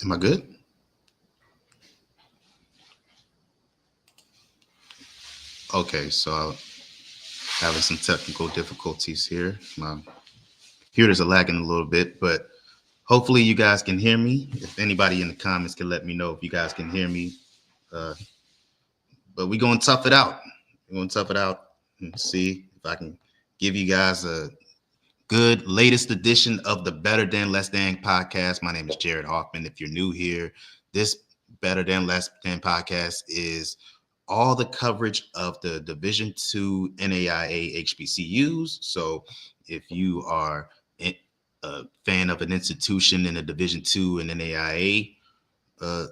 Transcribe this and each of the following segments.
Am I good? Okay, so I'm having some technical difficulties here. My computers are lagging a little bit, but hopefully you guys can hear me. If anybody in the comments can let me know if you guys can hear me. Uh, but we're going to tough it out. We're going to tough it out and see if I can give you guys a good latest edition of the Better Than Less Than podcast. My name is Jarrett Hoffman. If you're new here, this Better Than Less Than podcast is all the coverage of the Division II NAIA HBCUs. So if you are a fan of an institution in a Division II and NAIA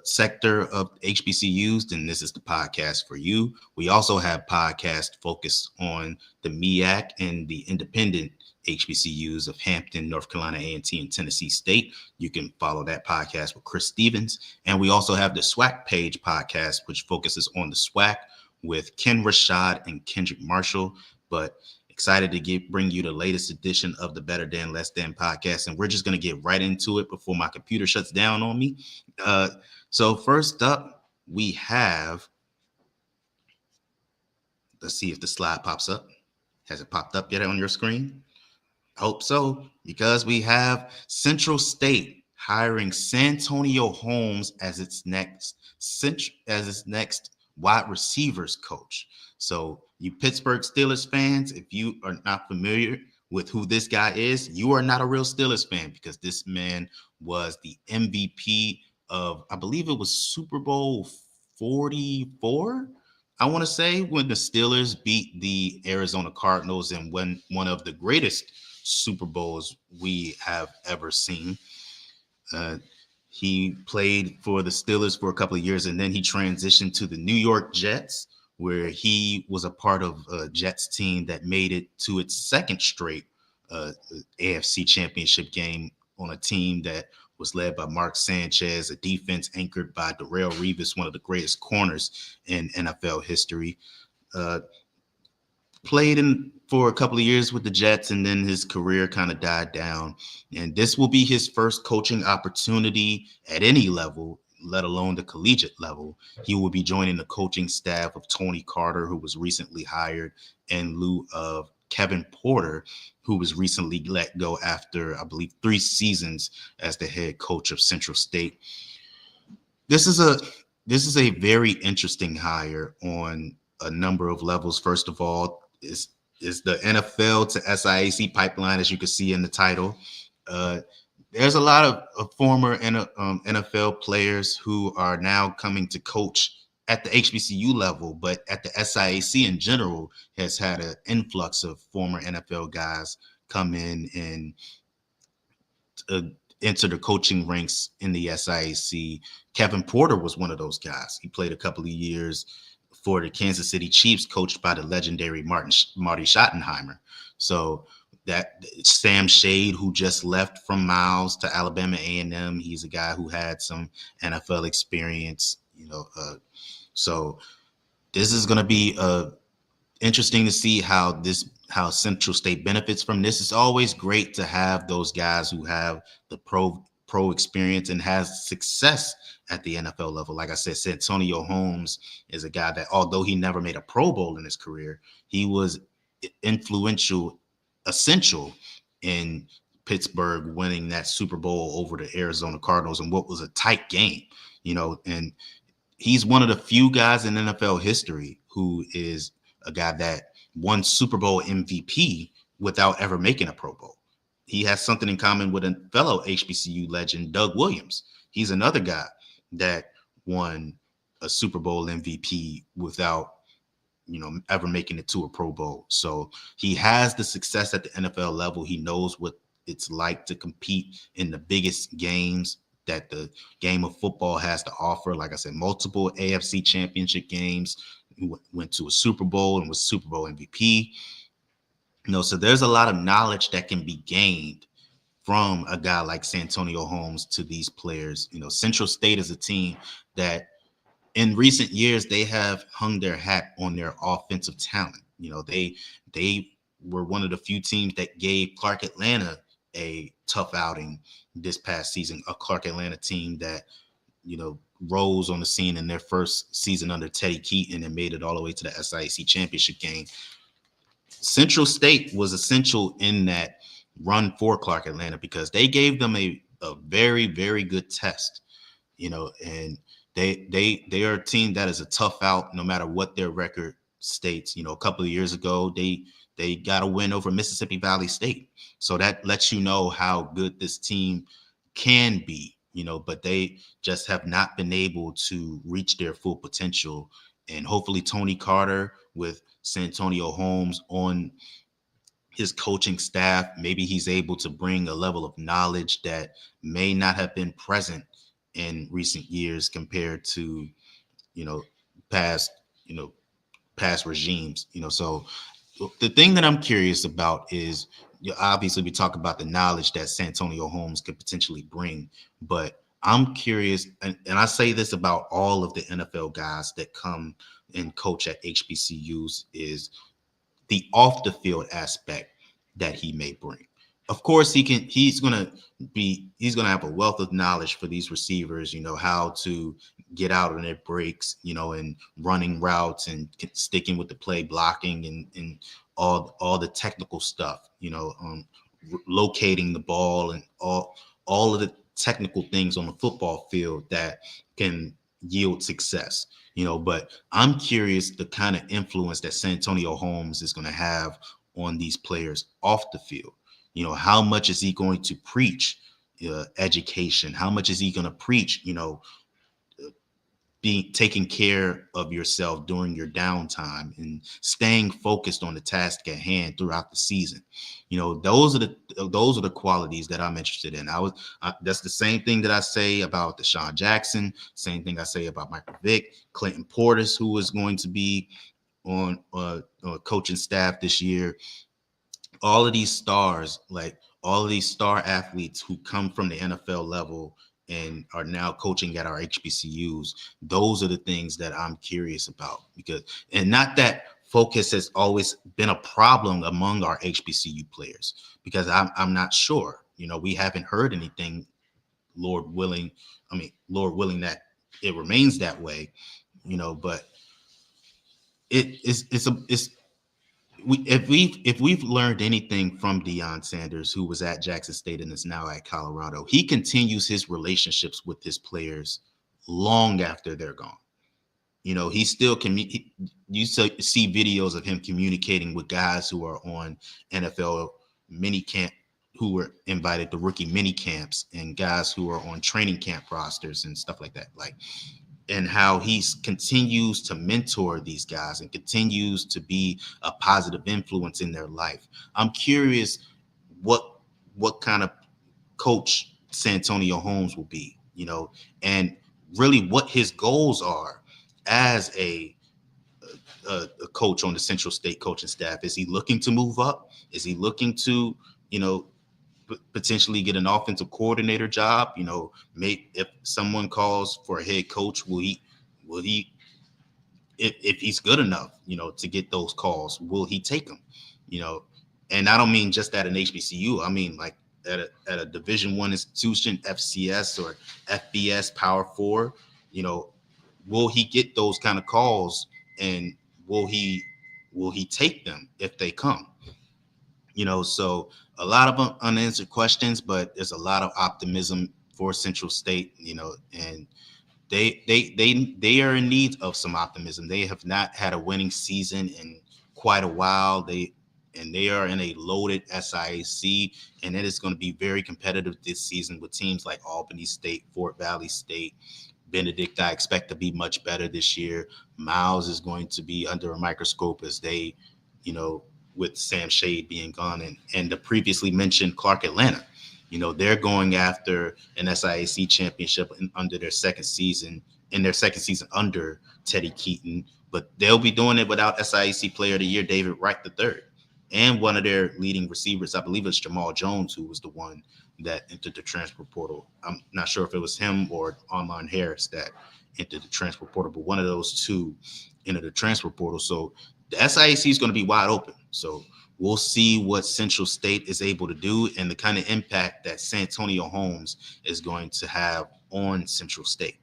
sector of HBCUs, then this is the podcast for you. We also have podcasts focused on the MEAC and the independent HBCUs of Hampton, North Carolina A&T, and Tennessee State. You can follow that podcast with Chris Stevens. And we also have the SWAC page podcast, which focuses on the SWAC with Ken Rashad and Kendrick Marshall. But excited to bring you the latest edition of the Better Than Less Than podcast. And we're just going to get right into it before my computer shuts down on me. So first up, we have, let's see if the slide pops up. Has it popped up yet on your screen? I hope so, because we have Central State hiring Santonio Holmes as its next wide receivers coach. So you Pittsburgh Steelers fans, if you are not familiar with who this guy is, you are not a real Steelers fan, because this man was the MVP of, I believe it was Super Bowl 44, I want to say, when the Steelers beat the Arizona Cardinals and won one of the greatest Super Bowls we have ever seen. He played for the Steelers for a couple of years, and then he transitioned to the New York Jets, where he was a part of a Jets team that made it to its second straight AFC championship game on a team that was led by Mark Sanchez, a defense anchored by Darrelle Revis, one of the greatest corners in NFL history. Played for a couple of years with the Jets, and then his career kind of died down. And this will be his first coaching opportunity at any level, let alone the collegiate level. He will be joining the coaching staff of Tony Carter, who was recently hired, in lieu of Kevin Porter, who was recently let go after, I believe, 3 seasons as the head coach of Central State. This is a very interesting hire on a number of levels. First of all, is the NFL to SIAC pipeline, as you can see in the title. There's a lot of former NFL players who are now coming to coach at the HBCU level, but at the SIAC in general has had an influx of former NFL guys come in and enter the coaching ranks in the SIAC. Kevin Porter was one of those guys. He played a couple of years for the Kansas City Chiefs, coached by the legendary Marty Schottenheimer. So that Sam Shade, who just left from Miles to Alabama A&M, he's a guy who had some NFL experience, so this is going to be interesting to see how Central State benefits from this. It's always great to have those guys who have the pro experience and has success at the NFL level. Like I said, Santonio Holmes is a guy that, although he never made a Pro Bowl in his career, he was essential in Pittsburgh winning that Super Bowl over the Arizona Cardinals in what was a tight game, and he's one of the few guys in NFL history who is a guy that won Super Bowl MVP without ever making a Pro Bowl. He has something in common with a fellow HBCU legend, Doug Williams. He's another guy that won a Super Bowl MVP without, ever making it to a Pro Bowl. So he has the success at the NFL level. He knows what it's like to compete in the biggest games that the game of football has to offer. Like I said, multiple AFC championship games. He went to a Super Bowl and was Super Bowl MVP. So there's a lot of knowledge that can be gained from a guy like Santonio Holmes to these players. Central State is a team that in recent years, they have hung their hat on their offensive talent. They were one of the few teams that gave Clark Atlanta a tough outing this past season. A Clark Atlanta team that, rose on the scene in their first season under Teddy Keaton and made it all the way to the SIAC championship game. Central State was essential in that run for Clark Atlanta because they gave them a very, very good test, and they are a team that is a tough out no matter what their record states. A couple of years ago, they got a win over Mississippi Valley State. So that lets you know how good this team can be, but they just have not been able to reach their full potential. And hopefully Tony Carter with Santonio Holmes on his coaching staff, maybe he's able to bring a level of knowledge that may not have been present in recent years compared to, past, past regimes. So the thing that I'm curious about is, obviously we talk about the knowledge that Santonio Holmes could potentially bring, but I'm curious, and I say this about all of the NFL guys that come and coach at HBCUs, is the off the field aspect that he may bring. Of course, he's gonna have a wealth of knowledge for these receivers, how to get out on their breaks, and running routes and sticking with the play, blocking and all the technical stuff, locating the ball and all of the technical things on the football field that can yield success. But I'm curious the kind of influence that Santonio Holmes is going to have on these players off the field. How much is he going to preach education? How much is he going to preach, being taking care of yourself during your downtime and staying focused on the task at hand throughout the season? Those are the qualities that I'm interested in. That's the same thing that I say about Deshaun Jackson, same thing I say about Michael Vick, Clinton Portis, who is going to be on coaching staff this year. All of these stars, like all of these star athletes who come from the NFL level and are now coaching at our HBCUs, those are the things that I'm curious about. And not that focus has always been a problem among our HBCU players, because I'm not sure. We haven't heard anything, Lord willing that it remains that way, but if we've learned anything from Deion Sanders, who was at Jackson State and is now at Colorado, he continues his relationships with his players long after they're gone. He still you see videos of him communicating with guys who are on NFL mini camp, who were invited to rookie mini camps, and guys who are on training camp rosters and stuff like that. And how he continues to mentor these guys and continues to be a positive influence in their life. I'm curious what kind of coach Santonio Holmes will be, and really what his goals are as a coach on the Central State coaching staff. Is he looking to move up? Is he looking to, potentially get an offensive coordinator job? If someone calls for a head coach, will he if he's good enough, to get those calls, will he take them? And I don't mean just at an HBCU. I mean like at a Division I institution, FCS or FBS Power 4. Will he get those kind of calls, and will he take them if they come? So a lot of unanswered questions, but there's a lot of optimism for Central State, and they are in need of some optimism. They have not had a winning season in quite a while. They are in a loaded SIAC, and it is going to be very competitive this season with teams like Albany State, Fort Valley State, Benedict. I expect to be much better this year. Miles is going to be under a microscope as they, with Sam Shade being gone, and the previously mentioned Clark Atlanta. They're going after an SIAC championship under their second season under Teddy Keaton, but they'll be doing it without SIAC Player of the Year David Wright III, and one of their leading receivers, I believe it's Jamal Jones, who was the one that entered the transfer portal. I'm not sure if it was him or Armon Harris that entered the transfer portal, but one of those two entered the transfer portal. So the SIAC is going to be wide open. So We'll see what Central State is able to do and the kind of impact that Santonio Holmes is going to have on Central State.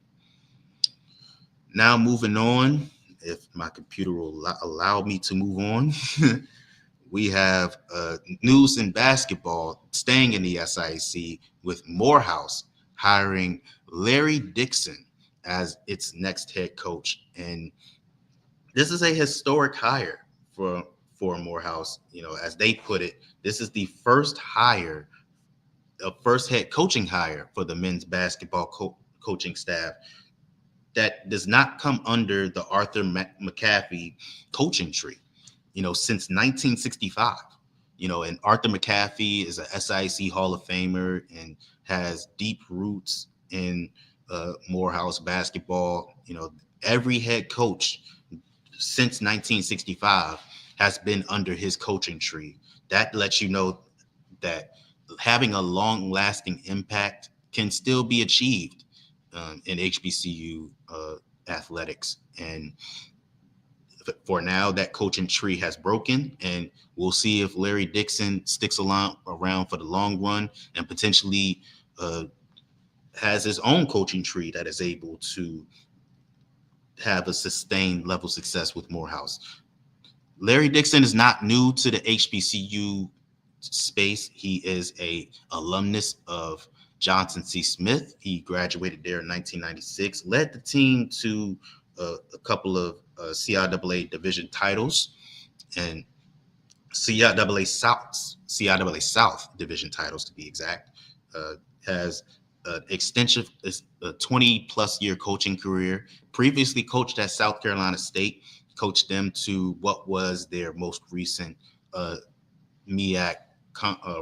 Now, moving on, if my computer will allow me to move on, we have news in basketball staying in the SIAC with Morehouse hiring Larry Dixon as its next head coach. And this is a historic hire for Morehouse. You know, as they put it, this is the first head coaching hire for the men's basketball coaching staff that does not come under the Arthur McAfee coaching tree, you know, since 1965. You know, and Arthur McAfee is a SIAC Hall of Famer and has deep roots in Morehouse basketball. You know, every head coach since 1965 has been under his coaching tree. That lets you know that having a long-lasting impact can still be achieved in HBCU athletics. And for now, that coaching tree has broken, and we'll see if Larry Dixon sticks around for the long run and potentially has his own coaching tree that is able to have a sustained level of success with Morehouse. Larry Dixon is not new to the HBCU space. He is a alumnus of Johnson C. Smith. He graduated there in 1996, led the team to a couple of CIAA division titles and CIAA South division titles, to be exact. Has an extensive 20-plus year coaching career. Previously coached at South Carolina State, coached them to what was their most recent MEAC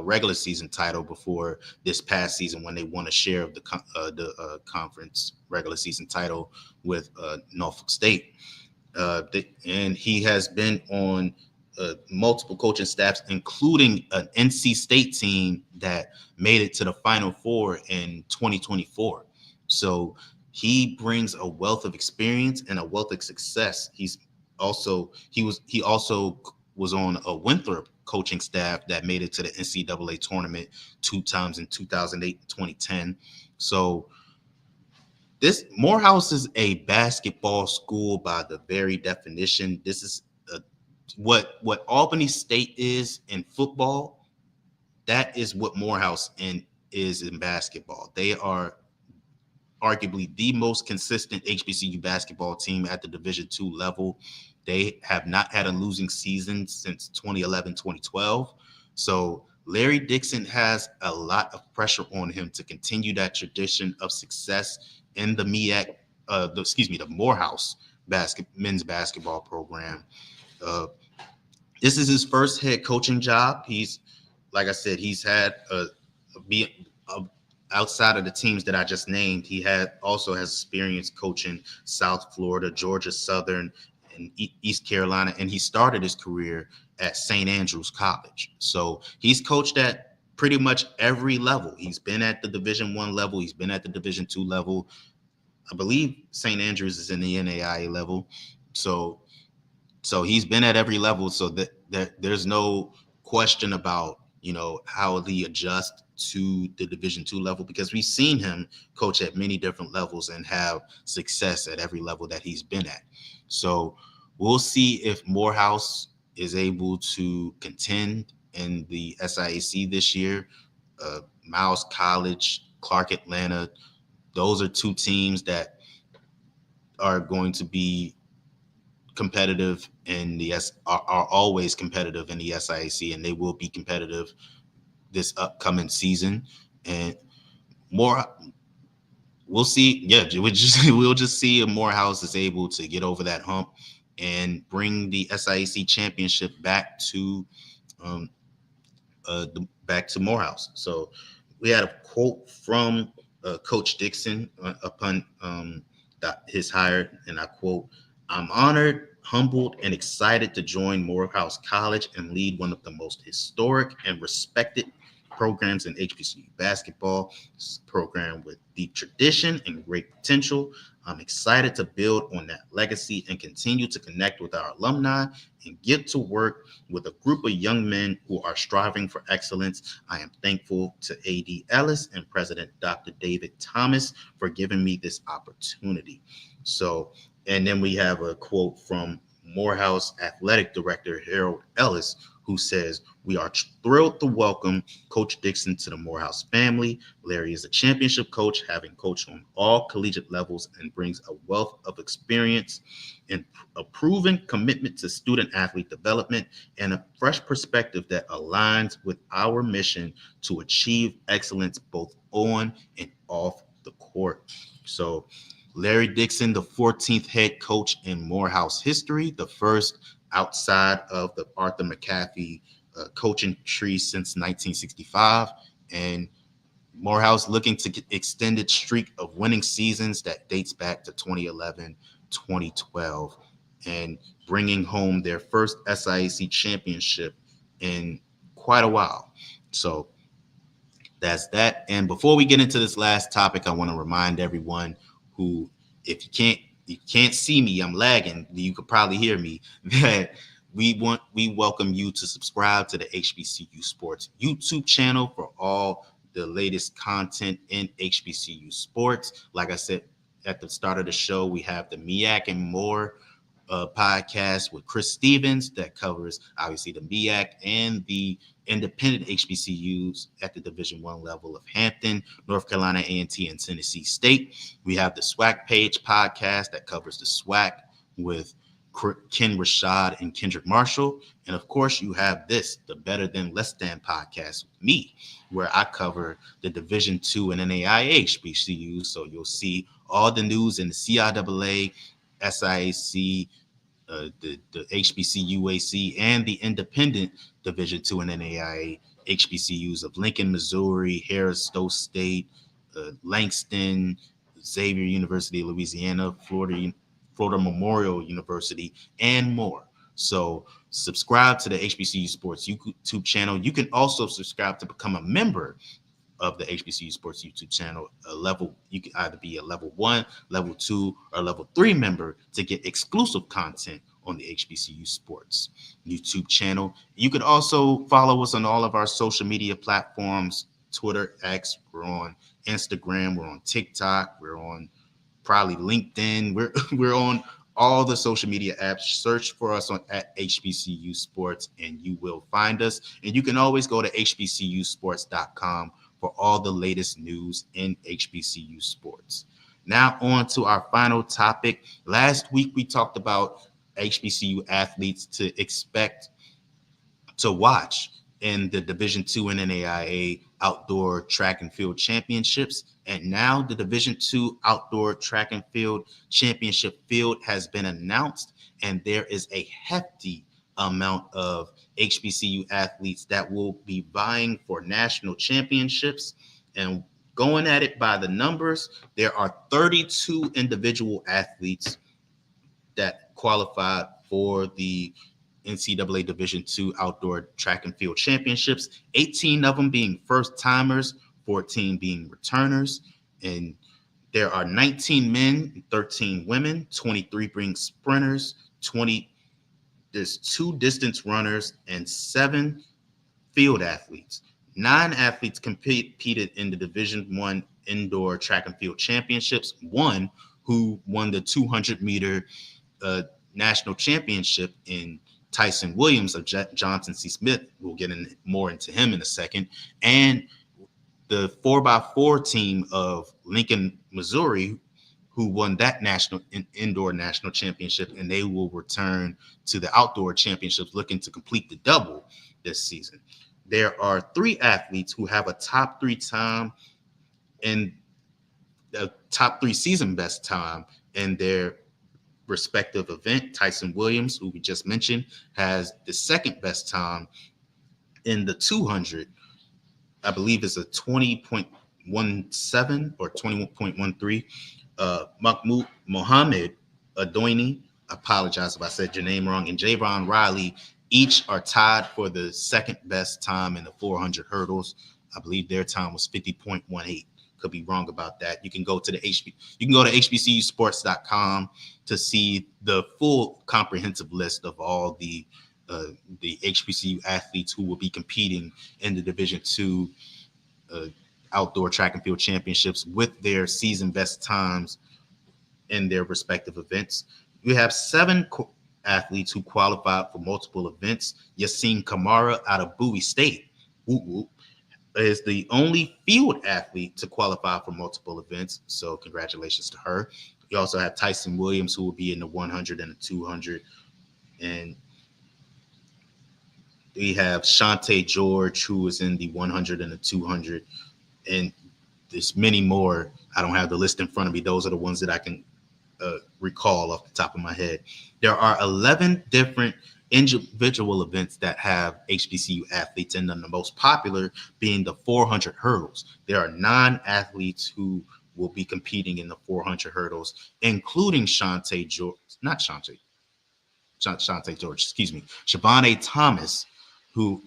regular season title before this past season when they won a share of the conference regular season title with Norfolk State. And he has been on multiple coaching staffs, including an NC State team that made it to the Final Four in 2024. So he brings a wealth of experience and a wealth of success. He also was on a Winthrop coaching staff that made it to the NCAA tournament 2 times in 2008 and 2010. So this Morehouse is a basketball school by the very definition. This is what Albany State is in football. That is what Morehouse is in basketball. They are arguably the most consistent HBCU basketball team at the Division II level. They have not had a losing season since 2011, 2012. So Larry Dixon has a lot of pressure on him to continue that tradition of success in the MEAC, the Morehouse men's basketball program. This is his first head coaching job. He's, like I said, he's had outside of the teams that I just named, he also has experience coaching South Florida, Georgia Southern, and East Carolina, and he started his career at St. Andrews College. So he's coached at pretty much every level. He's been at the Division I level. He's been at the Division II level. I believe St. Andrews is in the NAIA level. So he's been at every level. So that there's no question about, you know, how he adjusts to the Division II level, because we've seen him coach at many different levels and have success at every level that he's been at. So we'll see if Morehouse is able to contend in the SIAC this year. Miles College, Clark Atlanta, those are two teams that are going to be competitive in are always competitive in the SIAC, and they will be competitive this upcoming season. And we'll see. Yeah, we'll just see if Morehouse is able to get over that hump and bring the SIAC championship back to Morehouse. So we had a quote from Coach Dixon upon his hire, and I quote, "I'm honored, humbled, and excited to join Morehouse College and lead one of the most historic and respected programs in HBCU basketball. This is a program with deep tradition and great potential. I'm excited to build on that legacy and continue to connect with our alumni and get to work with a group of young men who are striving for excellence. I am thankful to AD Ellis and President Dr. David Thomas for giving me this opportunity. So, and then we have a quote from Morehouse Athletic Director Harold Ellis, who says, "We are thrilled to welcome Coach Dixon to the Morehouse family. Larry is a championship coach, having coached on all collegiate levels, and brings a wealth of experience and a proven commitment to student athlete development and a fresh perspective that aligns with our mission to achieve excellence both on and off the court." So Larry Dixon, the 14th head coach in Morehouse history, the first outside of the Arthur McAfee coaching tree since 1965. And Morehouse looking to get extended streak of winning seasons that dates back to 2011, 2012, and bringing home their first SIAC championship in quite a while. So that's that. And before we get into this last topic, I want to remind everyone who, if you can't see me, I'm lagging. You could probably hear me. That we welcome you to subscribe to the HBCU Sports YouTube channel for all the latest content in HBCU sports. Like I said at the start of the show, we have the MEAC and More podcast with Chris Stevens that covers obviously the MEAC and the independent HBCUs at the Division I level of Hampton, North Carolina A&T, and Tennessee State. We have the SWAC page podcast that covers the SWAC with Ken Rashad and Kendrick Marshall. And of course, you have this, the Better Than Less Than podcast with me, where I cover the Division II and NAIA HBCUs. So you'll see all the news in the CIAA, SIAC, the HBCU UAC, and the independent Division II and NAIA HBCUs of Lincoln, Missouri, Harris Stowe State, Langston, Xavier University of Louisiana, Florida Memorial University, and more. So subscribe to the HBCU Sports YouTube channel. You can also subscribe to become a member of the HBCU Sports YouTube channel. You can either be a level 1, level 2, or level 3 member to get exclusive content on the HBCU Sports YouTube channel. You could also follow us on all of our social media platforms: Twitter, X, we're on Instagram, we're on TikTok, we're on probably LinkedIn. We're on all the social media apps. Search for us at HBCU Sports and you will find us. And you can always go to hbcusports.com for all the latest news in HBCU sports. Now on to our final topic. Last week we talked about HBCU athletes to expect to watch in the Division II and NAIA Outdoor Track and Field Championships. And now the Division II Outdoor Track and Field Championship field has been announced, and there is a hefty amount of HBCU athletes that will be vying for national championships. And going at it by the numbers, there are 32 individual athletes that qualified for the NCAA Division II Outdoor Track and Field Championships, 18 of them being first-timers, 14 being returners. And there are 19 men, 13 women, 23 being sprinters, there's 2 distance runners, and 7 field athletes. 9 athletes competed in the Division I Indoor Track and Field Championships, 1 who won the 200-meter national championship in Tyson Williams of Johnson C. Smith. We'll get more into him in a second. And the 4x4 team of Lincoln, Missouri, who won that indoor national championship, and they will return to the outdoor championships looking to complete the double this season. There are 3 athletes who have a top 3 time and the top 3 season best time in their respective event. Tyson Williams, who we just mentioned, has the second best time in the 200. I believe it's a 20.17 or 21.13. Mahmoud Mohammed Adoini, I apologize if I said your name wrong, and Javon Riley each are tied for the second best time in the 400 hurdles. I believe their time was 50.18. could be wrong about that. You can go to hbcusports.com to see the full comprehensive list of all the HBCU athletes who will be competing in the Division II outdoor track and field championships with their season best times in their respective events. You have 7 athletes who qualified for multiple events. Yassine Kamara out of Bowie State is the only field athlete to qualify for multiple events. So congratulations to her. You also have Tyson Williams, who will be in the 100 and the 200. And we have Shantae George, who is in the 100 and the 200. And there's many more. I don't have the list in front of me. Those are the ones that I can recall off the top of my head. There are 11 different individual events that have HBCU athletes in them, the most popular being the 400 hurdles. There are 9 athletes who will be competing in the 400 hurdles, including Shantae George, Shavonne Thomas, who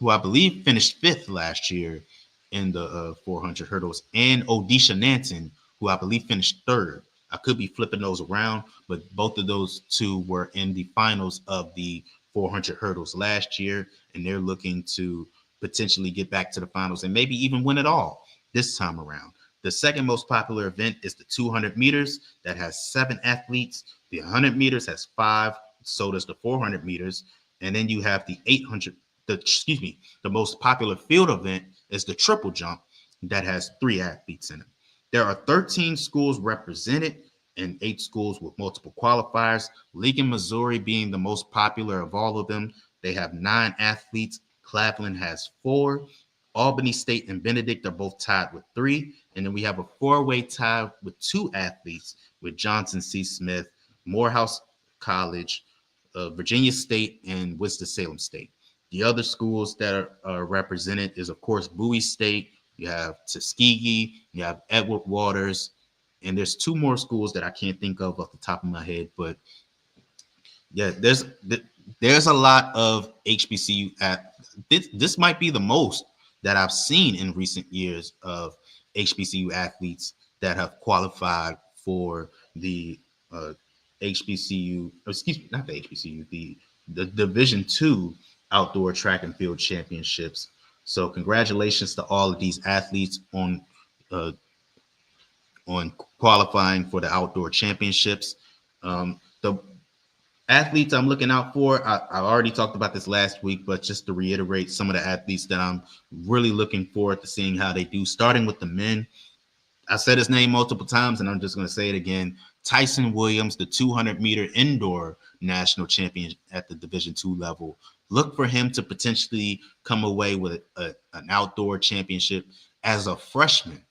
I believe finished 5th last year in the 400 hurdles, and Odisha Nanton, who I believe finished 3rd. I could be flipping those around, but both of those two were in the finals of the 400 hurdles last year, and they're looking to potentially get back to the finals and maybe even win it all this time around. The second most popular event is the 200 meters that has 7 athletes. The 100 meters has 5, so does the 400 meters. And then you have the 800, the most popular field event is the triple jump that has 3 athletes in it. There are 13 schools represented and 8 schools with multiple qualifiers. Lincoln, Missouri being the most popular of all of them. They have 9 athletes. Claflin has 4. Albany State and Benedict are both tied with 3. And then we have a 4-way tie with 2 athletes with Johnson C. Smith, Morehouse College, Virginia State, and Winston-Salem State. The other schools that are represented is, of course, Bowie State. You have Tuskegee, you have Edward Waters, and there's 2 more schools that I can't think of off the top of my head. But yeah, there's a lot of HBCU this might be the most that I've seen in recent years of HBCU athletes that have qualified for the HBCU, not the HBCU, the Division II outdoor track and field championships. So congratulations to all of these athletes on qualifying for the outdoor championships. The athletes I'm looking out for, I already talked about this last week, but just to reiterate some of the athletes that I'm really looking forward to seeing how they do, starting with the men. I said his name multiple times, and I'm just going to say it again. Tyson Williams, the 200-meter indoor national champion at the Division II level. Look for him to potentially come away with an outdoor championship as a freshman.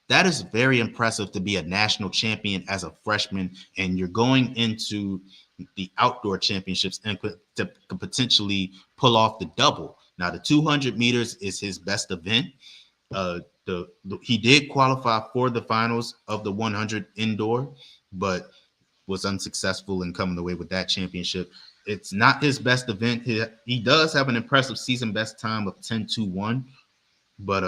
That is very impressive to be a national champion as a freshman, and you're going into the outdoor championships and to potentially pull off the double. Now, the 200 meters is his best event. He did qualify for the finals of the 100 indoor, but was unsuccessful in coming away with that championship. It's not his best event. He does have an impressive season best time of 10.21, but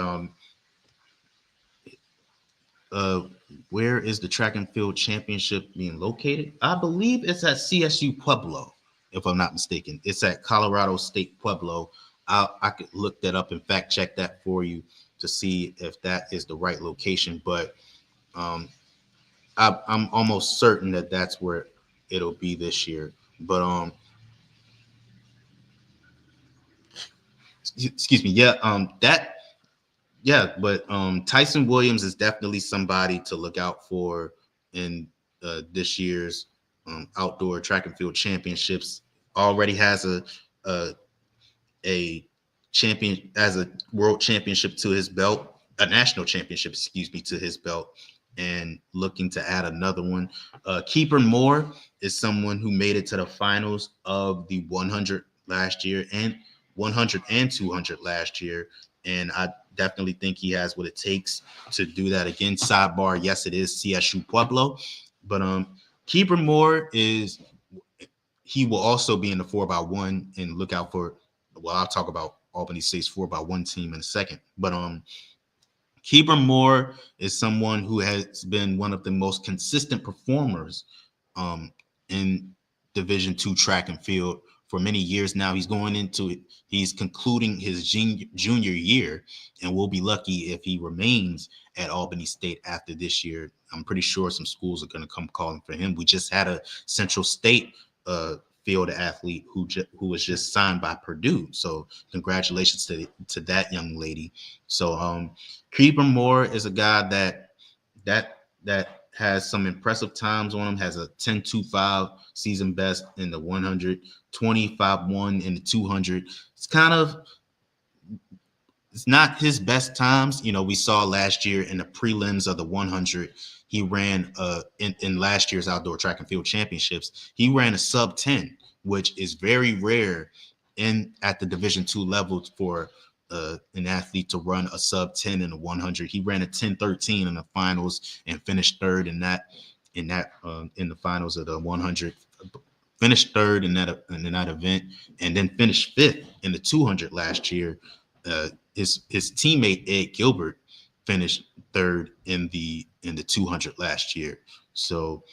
where is the track and field championship being located? I believe it's at CSU Pueblo, if I'm not mistaken. It's at Colorado State Pueblo. I could look that up and fact check that for you to see if that is the right location, but I'm almost certain that that's where it'll be this year. But excuse me, but Tyson Williams is definitely somebody to look out for in this year's outdoor track and field championships. Already has a champion as a world championship to his belt, a national championship, to his belt, and looking to add another one. Keeper Moore is someone who made it to the finals of the 100 last year and 100 and 200 last year. And I definitely think he has what it takes to do that again. Sidebar, yes, it is CSU Pueblo, but Keeper Moore he will also be in the 4x1, and look out for, well, I'll talk about Albany State's 4x1 team in a second. But Keeper Moore is someone who has been one of the most consistent performers in Division II track and field for many years now. He's going into it. He's concluding his junior year, and we'll be lucky if he remains at Albany State after this year. I'm pretty sure some schools are going to come calling for him. We just had a Central State field athlete who was just signed by Purdue. So congratulations to that young lady. So Keeper Moore is a guy that has some impressive times on him, has a 10.25 season best in the 100, 25.1 in the 200. It's not his best times. We saw last year in the prelims of the 100, he ran in last year's outdoor track and field championships, he ran a sub 10, which is very rare at the Division II level for an athlete to run a sub 10 in the 100. He ran a 10.13 in the finals and finished third in the finals of the 100. Finished third in that event, and then finished fifth in the 200 last year. His teammate Ed Gilbert finished third in the 200 last year. So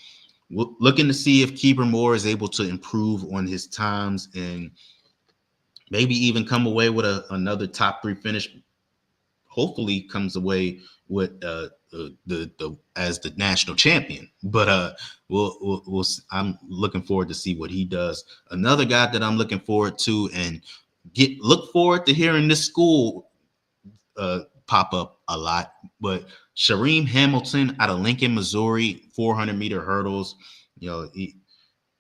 we're looking to see if Keeper Moore is able to improve on his times and maybe even come away with another top 3 finish. Hopefully comes away with as the national champion. But we'll I'm looking forward to see what he does. Another guy that I'm looking forward to and look forward to hearing this school pop up a lot, but Shareem Hamilton out of Lincoln, Missouri, 400-meter hurdles. He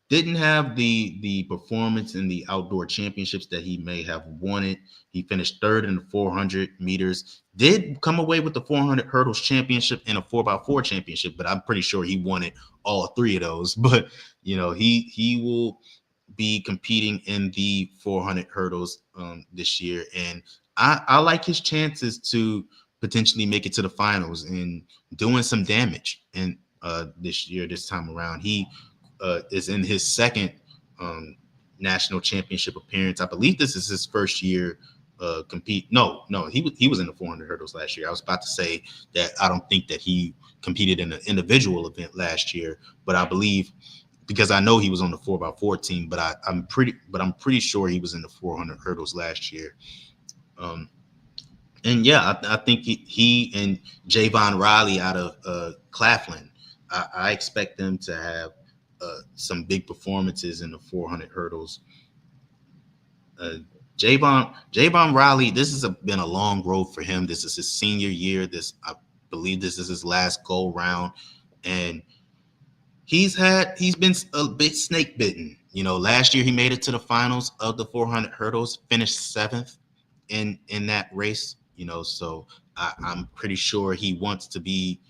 didn't have the performance in the outdoor championships that he may have wanted. He finished third in the 400 meters, did come away with the 400 hurdles championship and a 4x4 championship, but I'm pretty sure he wanted all 3 of those. But he will be competing in the 400 hurdles this year, and I like his chances to potentially make it to the finals and doing some damage. And this time around, he is in his second national championship appearance. I believe this is his first year compete. No, he was in the 400 hurdles last year. I was about to say that I don't think that he competed in an individual event last year, but I believe, because I know he was on the 4x4 team, but I'm pretty sure he was in the 400 hurdles last year. And yeah, I think he and Javon Riley out of Claflin, I expect them to have some big performances in the 400 hurdles. Javon Riley, this has been a long road for him. This is his senior year. I believe this is his last go round, and he's been a bit snake bitten. Last year he made it to the finals of the 400 hurdles, finished 7th in that race. So I'm pretty sure he wants to be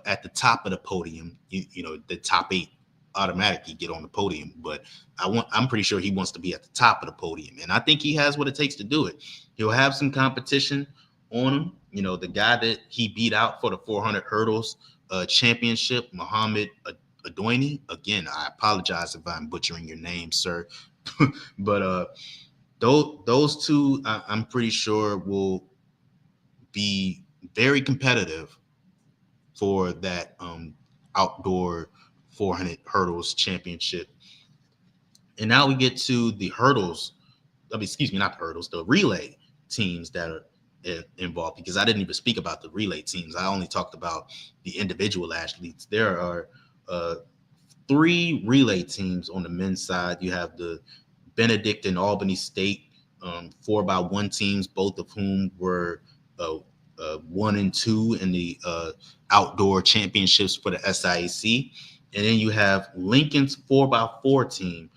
at the top of the podium. The top 8 automatically get on the podium, but I'm pretty sure he wants to be at the top of the podium, and I think he has what it takes to do it. He'll have some competition on him. The guy that he beat out for the 400 hurdles championship, Muhammad Adoini. Again, I apologize if I'm butchering your name, sir. But those two, I'm pretty sure will be very competitive for that outdoor 400 hurdles championship. And now we get to the hurdles. Not the hurdles, the relay teams that are involved, because I didn't even speak about the relay teams. I only talked about the individual athletes. There are 3 relay teams on the men's side. You have the Benedict and Albany State 4x1 teams, both of whom were 1 and 2 in the outdoor championships for the SIAC. And then you have Lincoln's 4x4 team,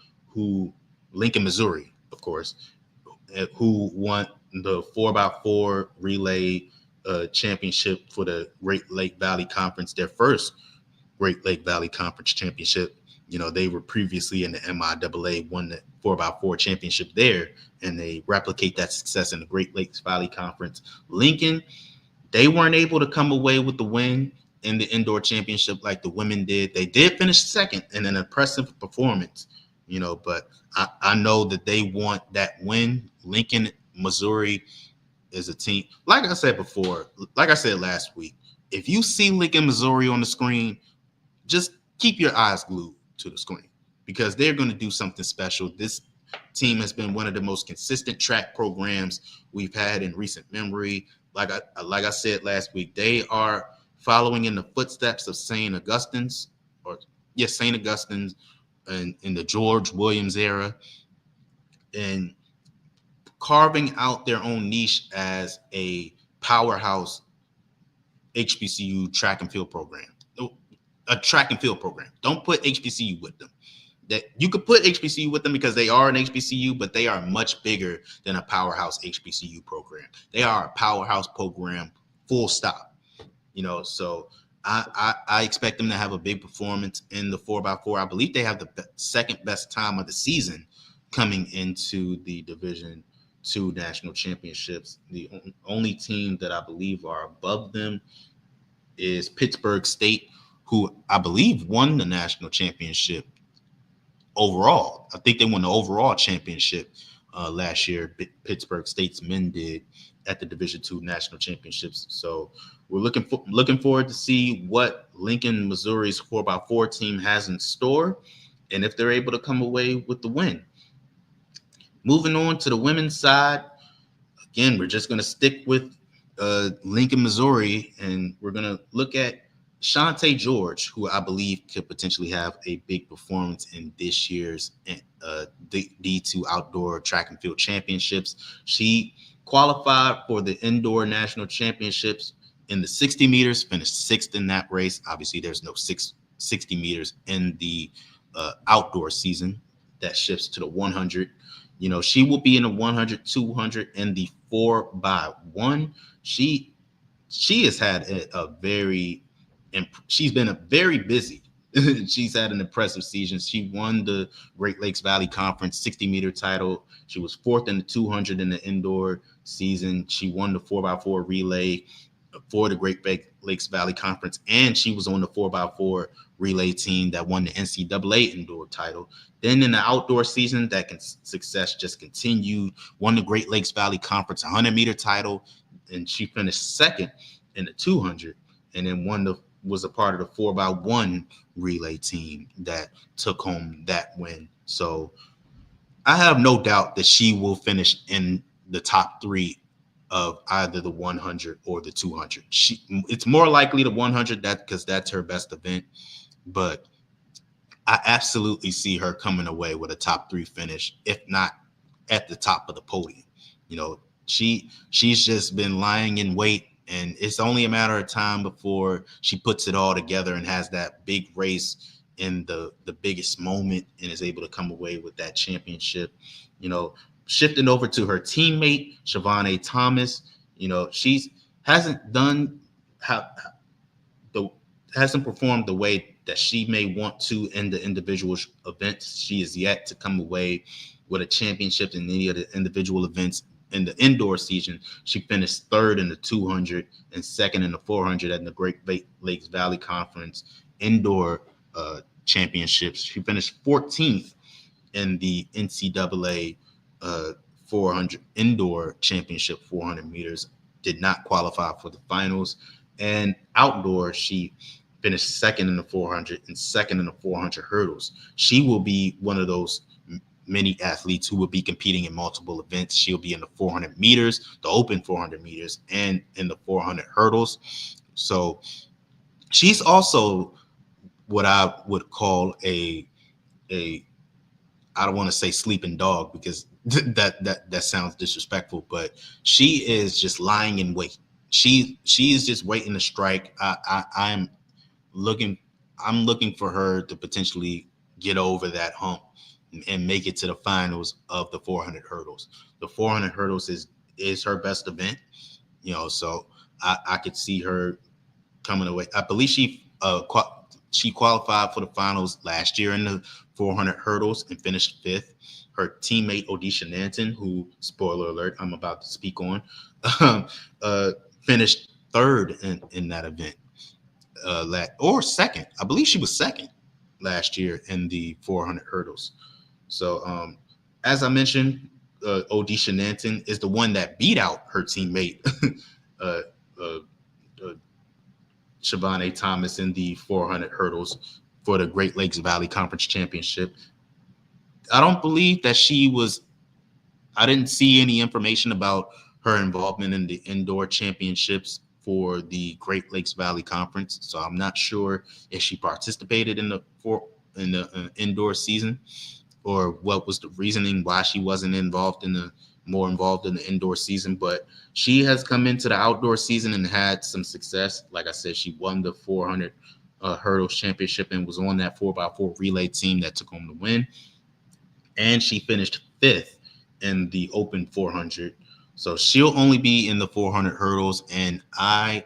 Lincoln, Missouri, of course, who won the 4x4 relay championship for the Great Lake Valley Conference, their first Great Lake Valley Conference championship. They were previously in the MIAA, won the 4x4 championship there, and they replicate that success in the Great Lakes Valley Conference. Lincoln, they weren't able to come away with the win in the indoor championship like the women did. They did finish second in an impressive performance, but I know that they want that win. Lincoln, Missouri, is a team. Like I said before, like I said last week, if you see Lincoln, Missouri on the screen, just keep your eyes glued to the screen because they're going to do something special. This team has been one of the most consistent track programs we've had in recent memory. Like I said last week, they are following in the footsteps of St. Augustine's, or yes, St. Augustine's, and in the George Williams era, and carving out their own niche as a powerhouse HBCU track and field program. A track and field program. Don't put HBCU with them. That you could put HBCU with them because they are an HBCU, but they are much bigger than a powerhouse HBCU program. They are a powerhouse program, full stop. So I expect them to have a big performance in the 4x4. I believe they have the second best time of the season coming into the Division II national championships. The only team that I believe are above them is Pittsburgh State, who I believe won the national championship overall. I think they won the overall championship last year. Pittsburgh State's men did at the Division II national championships. So we're looking forward to see what Lincoln, Missouri's 4x4 team has in store, and if they're able to come away with the win. Moving on to the women's side, again, we're just going to stick with Lincoln, Missouri, and we're going to look at Shantae George, who I believe could potentially have a big performance in this year's D2 Outdoor Track and Field Championships. She qualified for the Indoor National Championships in the 60 meters, finished sixth in that race. Obviously, there's no 60 meters in the outdoor season. That shifts to the 100. She will be in the 100, 200, and the 4x1. She has had she's been very busy. She's had an impressive season. She won the Great Lakes Valley Conference 60-meter title. She was fourth in the 200 in the indoor season. She won the 4x4 relay for the Great Lakes Valley Conference, and she was on the 4x4 relay team that won the NCAA indoor title. Then in the outdoor season, that success just continued, won the Great Lakes Valley Conference 100-meter title, and she finished second in the 200, and then was a part of the 4x1 relay team that took home that win. So I have no doubt that she will finish in the top three of either the 100 or the 200. It's more likely the 100 because that's her best event, but I absolutely see her coming away with a top three finish, if not at the top of the podium. She's just been lying in wait, and it's only a matter of time before she puts it all together and has that big race in the biggest moment and is able to come away with that championship. Shifting over to her teammate, Siobhan Thomas, she hasn't performed the way that she may want to in the individual events. She is yet to come away with a championship in any of the individual events. In the indoor season, she finished third in the 200 and second in the 400 at the Great Lakes Valley Conference indoor championships. She finished 14th in the NCAA 400 indoor championship 400 meters, did not qualify for the finals. And outdoor, she finished second in the 400 and second in the 400 hurdles. She will be one of those many athletes who will be competing in multiple events. She'll be in the 400 meters, the open 400 meters, and in the 400 hurdles. So she's also what I would call a I don't want to say sleeping dog because that sounds disrespectful, but she is just lying in wait. She is just waiting to strike. I'm looking for her to potentially get over that hump and make it to the finals of the 400 hurdles. The 400 hurdles is her best event, so I could see her coming away. I believe she qualified for the finals last year in the 400 hurdles and finished fifth. Her teammate Odisha Nanton, who, spoiler alert, I'm about to speak on, finished third in that event, or second. I believe she was second last year in the 400 hurdles. So, as I mentioned, Odisha Nanton is the one that beat out her teammate uh, uh, uh, Shavonne Thomas in the 400 hurdles for the Great Lakes Valley Conference Championship. I don't believe that she was. I didn't see any information about her involvement in the indoor championships for the Great Lakes Valley Conference, so I'm not sure if she participated in the indoor season, or what was the reasoning why she wasn't more involved in the indoor season. But she has come into the outdoor season and had some success. Like I said, she won the 400 hurdles championship and was on that 4x4 relay team that took home the win. And she finished fifth in the open 400. So she'll only be in the 400 hurdles, and I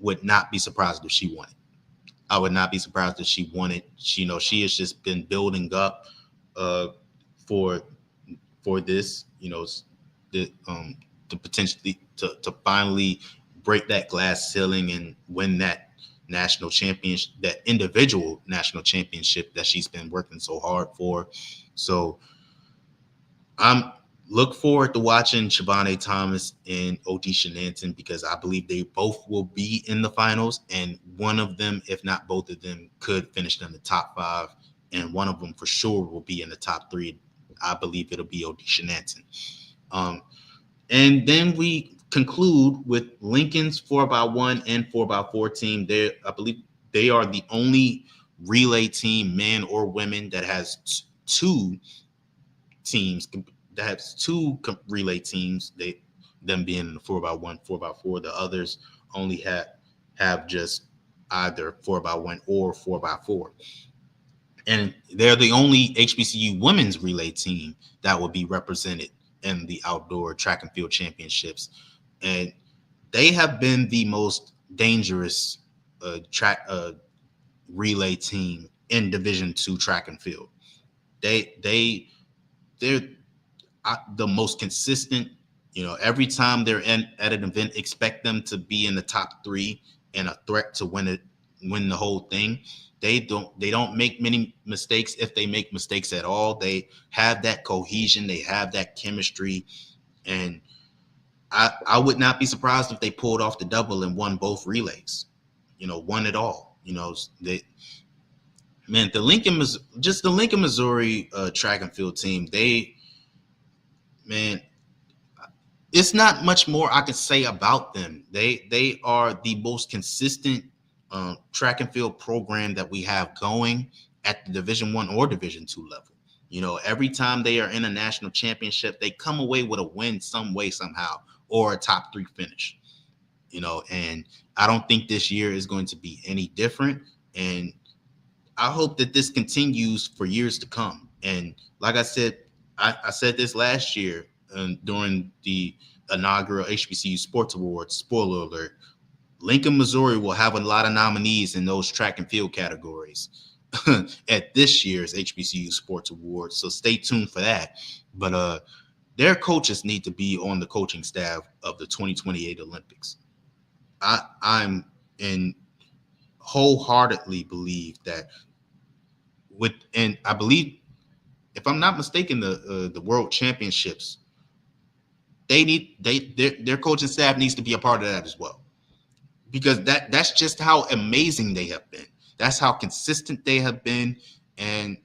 would not be surprised if she won it. I would not be surprised if she won it. She has just been building up uh, for this, to potentially to finally break that glass ceiling and win that national championship, that individual national championship that she's been working so hard for. So I'm look forward to watching Shavonne Thomas and Odisha Nanton, because I believe they both will be in the finals, and one of them, if not both of them, could finish in the top 5, and one of them for sure will be in the top 3. I believe it'll be Odisha Nanton. And then we conclude with Lincoln's 4x1 and 4x4 team. I believe they are the only relay team, men or women, that has two teams, that has two relay teams. Them being in the 4x1, 4x4. The others only have just either 4x1 or 4x4. And they're the only HBCU women's relay team that will be represented in the outdoor track and field championships. And they have been the most dangerous track relay team in Division II track and field. They're the most consistent. Every time they're at an event, expect them to be in the top 3 and a threat to win the whole thing. They don't make many mistakes. If they make mistakes at all, they have that cohesion, they have that chemistry, and I would not be surprised if they pulled off the double and won both relays. Won it all. The Lincoln, Missouri track and field team. It's not much more I can say about them. They are the most consistent track and field program that we have going at the Division I or Division II level. Every time they are in a national championship, they come away with a win some way, somehow, or a top 3 finish. And I don't think this year is going to be any different. And I hope that this continues for years to come. And like I said, I said this last year during the inaugural HBCU Sports Awards. Spoiler alert: Lincoln, Missouri will have a lot of nominees in those track and field categories at this year's HBCU Sports Awards. So stay tuned for that. But their coaches need to be on the coaching staff of the 2028 Olympics. I'm in wholeheartedly believe that and I believe, if I'm not mistaken, the World Championships, their coaching staff needs to be a part of that as well, because that's just how amazing they have been. That's how consistent they have been, and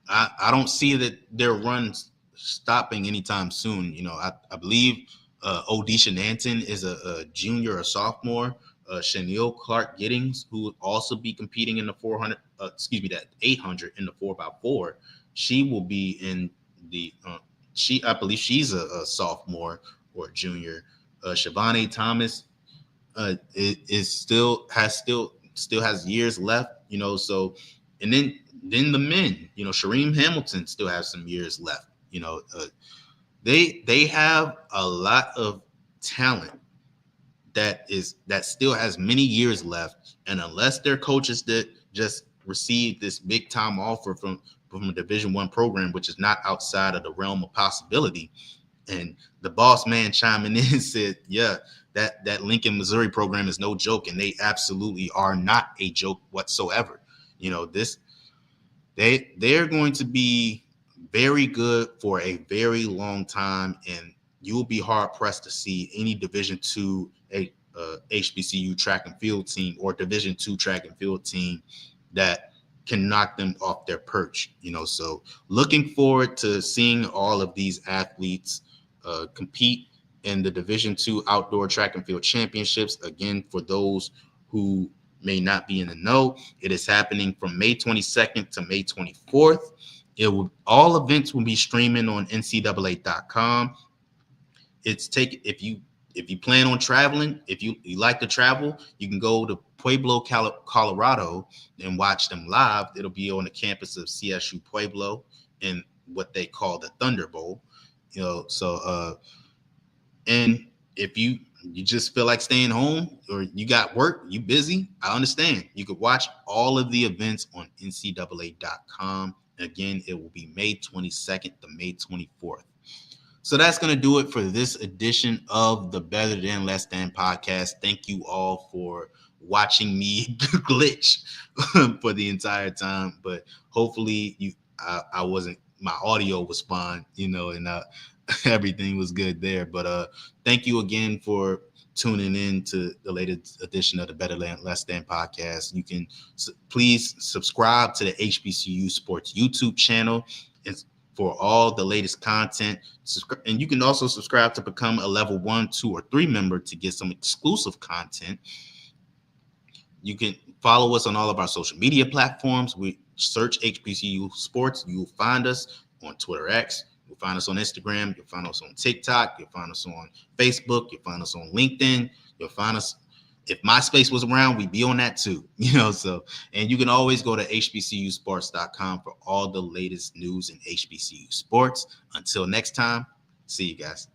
I don't see that their runs stopping anytime soon. I believe Odisha Nanton is a junior or sophomore. Chanel Clark Giddings, who will also be competing in the 400, that 800 in the 4x4. She will be in the. I believe she's a sophomore or a junior. Shavonne Thomas is still has years left. So, and then the men. Shareem Hamilton still has some years left. They have a lot of talent that still has many years left, and unless their coaches that just received this big time offer from a Division I program, which is not outside of the realm of possibility, and the boss man chiming in said, yeah, that Lincoln, Missouri program is no joke, and they absolutely are not a joke whatsoever. They're going to be very good for a very long time, and you will be hard pressed to see any Division II HBCU track and field team or Division II track and field team that can knock them off their perch. So looking forward to seeing all of these athletes compete in the Division II Outdoor Track and Field Championships. Again, for those who may not be in the know, it is happening from May 22nd to May 24th. All events will be streaming on ncaa.com. If you plan on traveling, if you like to travel, you can go to Pueblo, Colorado, and watch them live. It'll be on the campus of CSU Pueblo in what they call the Thunder Bowl. And if you just feel like staying home or you got work, you busy, I understand. You could watch all of the events on ncaa.com. Again, it will be May 22nd to May 24th. So that's going to do it for this edition of the Better Than Less Than podcast. Thank you all for watching me glitch for the entire time, but hopefully my audio was fine, and everything was good there. But thank you again for tuning in to the latest edition of the Better Than Less Than podcast. You can please subscribe to the HBCU Sports YouTube channel for all the latest content. And you can also subscribe to become a level 1, 2, or 3 member to get some exclusive content. You can follow us on all of our social media platforms. We search HBCU Sports. You'll find us on Twitter X. You'll find us on Instagram. You'll find us on TikTok. You'll find us on Facebook. You'll find us on LinkedIn. You'll find us. If MySpace was around, we'd be on that too, and you can always go to hbcusports.com for all the latest news in HBCU sports. Until next time, see you guys.